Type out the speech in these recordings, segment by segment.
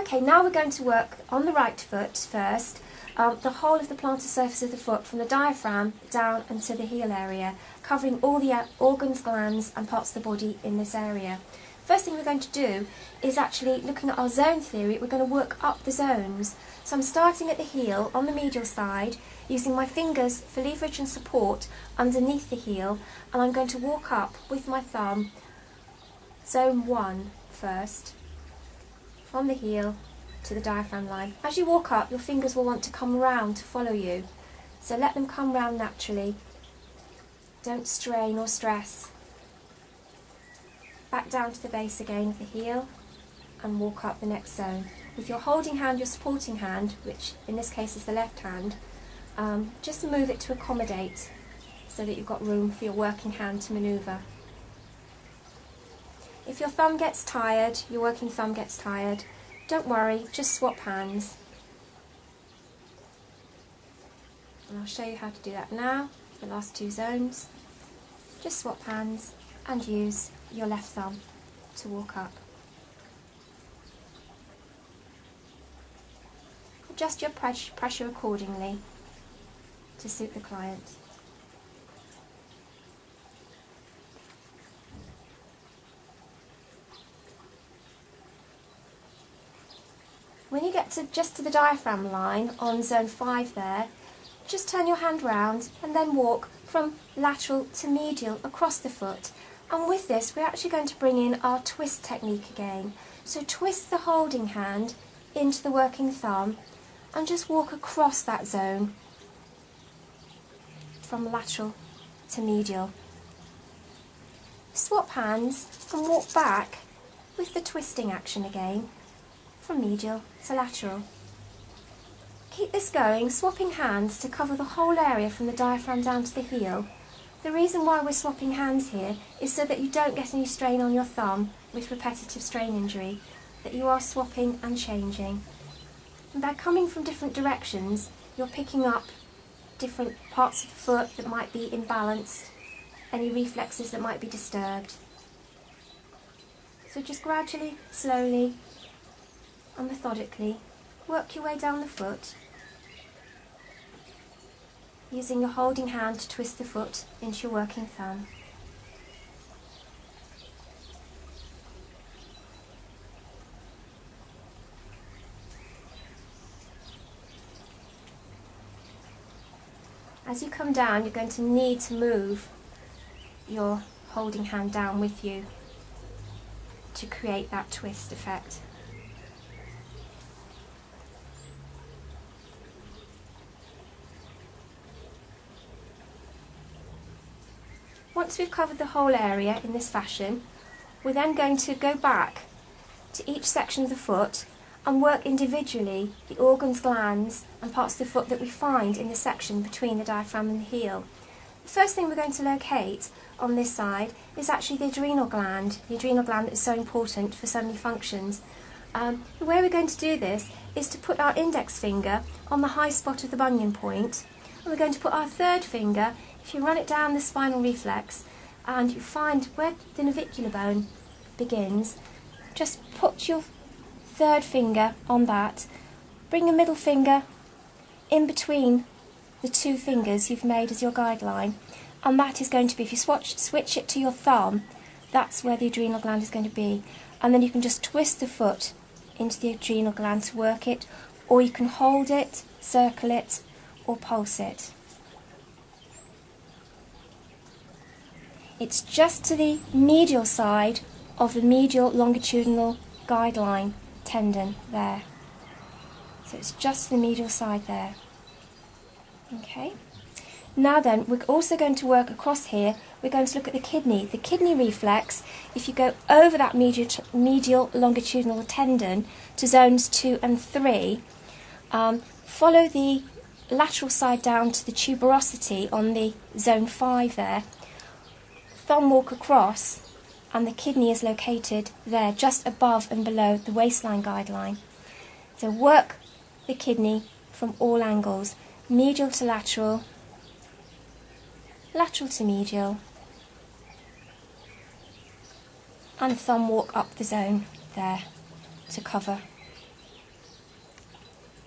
Okay, now we're going to work on the right foot first, the whole of the plantar surface of the foot from the diaphragm down and to the heel area, covering all the organs, glands and parts of the body in this area. First thing we're going to do is actually, looking at our zone theory, we're going to work up the zones. So I'm starting at the heel on the medial side, using my fingers for leverage and support underneath the heel, and I'm going to walk up with my thumb, zone 1 first, from the heel to the diaphragm line. As you walk up, your fingers will want to come round to follow you, so let them come round naturally. Don't strain or stress. Back down to the base again of the heel and walk up the next zone. With your holding hand, your supporting hand, which in this case is the left hand, just move it to accommodate so that you've got room for your working hand to manoeuvre. If your thumb gets tired, your working thumb gets tired, don't worry, just swap hands. And I'll show you how to do that now, the last 2 zones. Just swap hands and use your left thumb to walk up. Adjust your pressure accordingly to suit the client. When you get just to the diaphragm line on zone 5 there, just turn your hand round and then walk from lateral to medial across the foot. And with this, we're actually going to bring in our twist technique again. So twist the holding hand into the working thumb and just walk across that zone from lateral to medial. Swap hands and walk back with the twisting action again from medial to lateral. Keep this going, swapping hands to cover the whole area from the diaphragm down to the heel. The reason why we're swapping hands here is so that you don't get any strain on your thumb with repetitive strain injury, that you are swapping and changing. And by coming from different directions, you're picking up different parts of the foot that might be imbalanced, any reflexes that might be disturbed. So just gradually, slowly and methodically work your way down the foot, using your holding hand to twist the foot into your working thumb. As you come down, you're going to need to move your holding hand down with you to create that twist effect. Once we've covered the whole area in this fashion, we're then going to go back to each section of the foot and work individually the organs, glands and parts of the foot that we find in the section between the diaphragm and the heel. The first thing we're going to locate on this side is actually the adrenal gland that is so important for so many functions. The way we're going to do this is to put our index finger on the high spot of the bunion point, and we're going to put our third finger, if you run it down the spinal reflex and you find where the navicular bone begins, just put your third finger on that, bring your middle finger in between the 2 fingers you've made as your guideline, and that is going to be, if you switch it to your thumb, that's where the adrenal gland is going to be, and then you can just twist the foot into the adrenal gland to work it, or you can hold it, circle it or pulse it. It's just to the medial side of the medial longitudinal guideline tendon there. So it's just the medial side there. Okay. Now then, we're also going to work across here. We're going to look at the kidney. The kidney reflex, if you go over that medial longitudinal tendon to zones 2 and 3, follow the lateral side down to the tuberosity on the zone 5 there. Thumb walk across, and the kidney is located there just above and below the waistline guideline. So work the kidney from all angles, medial to lateral, lateral to medial, and thumb walk up the zone there to cover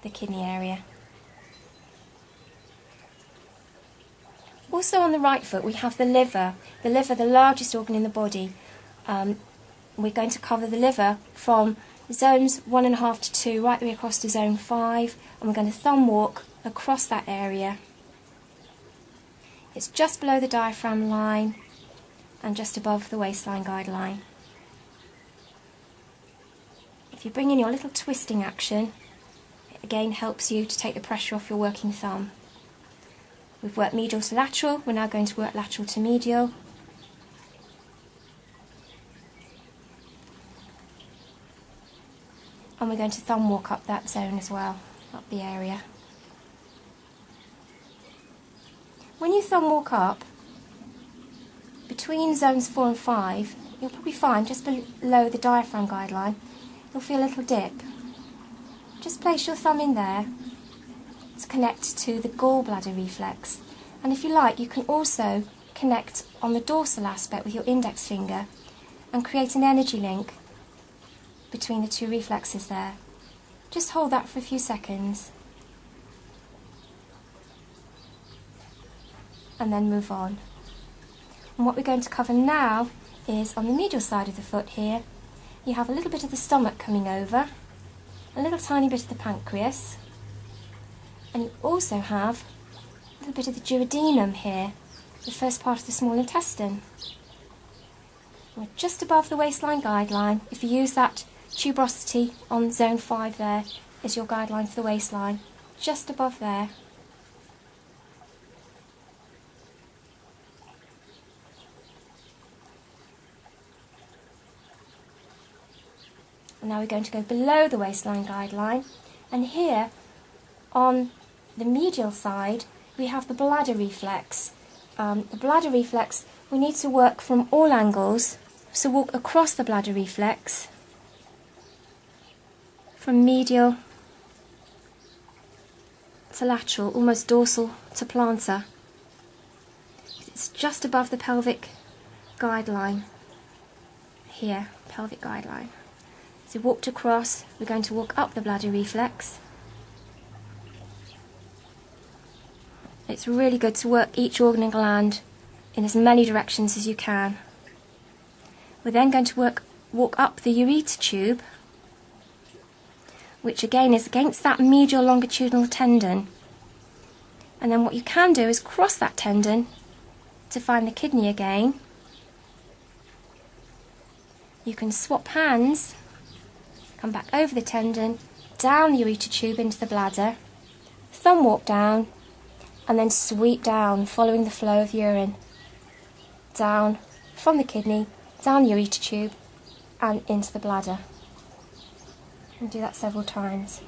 the kidney area. Also on the right foot we have the liver. The liver, the largest organ in the body. We're going to cover the liver from zones 1.5 to 2 right the way across to zone 5, and we're going to thumb walk across that area. It's just below the diaphragm line and just above the waistline guideline. If you bring in your little twisting action, it again helps you to take the pressure off your working thumb. We've worked medial to lateral, we're now going to work lateral to medial. And we're going to thumb walk up that zone as well, up the area. When you thumb walk up, between zones 4 and 5, you'll probably find just below the diaphragm guideline, you'll feel a little dip. Just place your thumb in there to connect to the gallbladder reflex. And if you like, you can also connect on the dorsal aspect with your index finger and create an energy link between the two reflexes there. Just hold that for a few seconds and then move on. And what we're going to cover now is on the medial side of the foot here, you have a little bit of the stomach coming over, a little tiny bit of the pancreas, and you also have a little bit of the duodenum here, the first part of the small intestine. We're just above the waistline guideline. If you use that tuberosity on zone 5 there is your guideline for the waistline, just above there. And now we're going to go below the waistline guideline, and here on the medial side we have the bladder reflex. The bladder reflex, we need to work from all angles, so walk across the bladder reflex from medial to lateral, almost dorsal to plantar. It's just above the pelvic guideline here, pelvic guideline. So walked across, we're going to walk up the bladder reflex. It's really good to work each organ and gland in as many directions as you can. We're then going to walk up the ureter tube, which again is against that medial longitudinal tendon. And then what you can do is cross that tendon to find the kidney again. You can swap hands, come back over the tendon, down the ureter tube into the bladder, thumb walk down, and then sweep down, following the flow of urine. Down from the kidney, down the ureter tube, and into the bladder. And do that several times.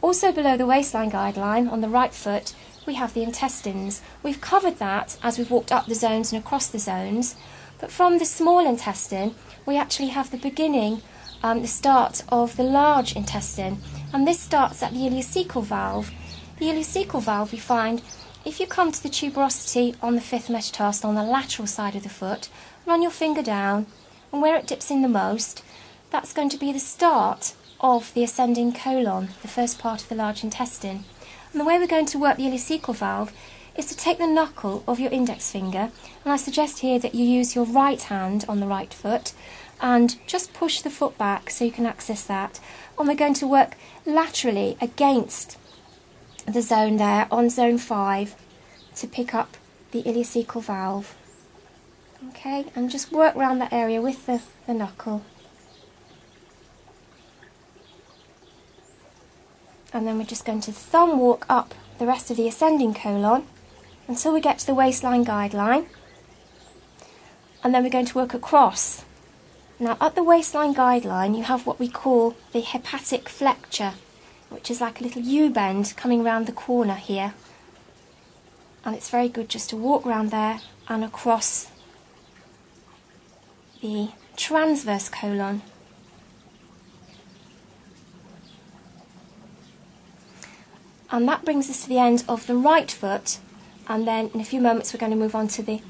Also below the waistline guideline, on the right foot, we have the intestines. We've covered that as we've walked up the zones and across the zones, but from the small intestine, we actually have the beginning, the start of the large intestine, and this starts at the ileocecal valve. The ileocecal valve, we find, if you come to the tuberosity on the 5th metatarsal on the lateral side of the foot, run your finger down, and where it dips in the most, that's going to be the start of the ascending colon, the first part of the large intestine. And the way we're going to work the ileocecal valve is to take the knuckle of your index finger, and I suggest here that you use your right hand on the right foot and just push the foot back so you can access that. And we're going to work laterally against the zone there on zone 5 to pick up the ileocecal valve. Okay, and just work around that area with the knuckle. And then we're just going to thumb walk up the rest of the ascending colon until we get to the waistline guideline. And then we're going to work across. Now at the waistline guideline you have what we call the hepatic flexure, which is like a little U-bend coming round the corner here. And it's very good just to walk round there and across the transverse colon. And that brings us to the end of the right foot, and then in a few moments we're going to move on to the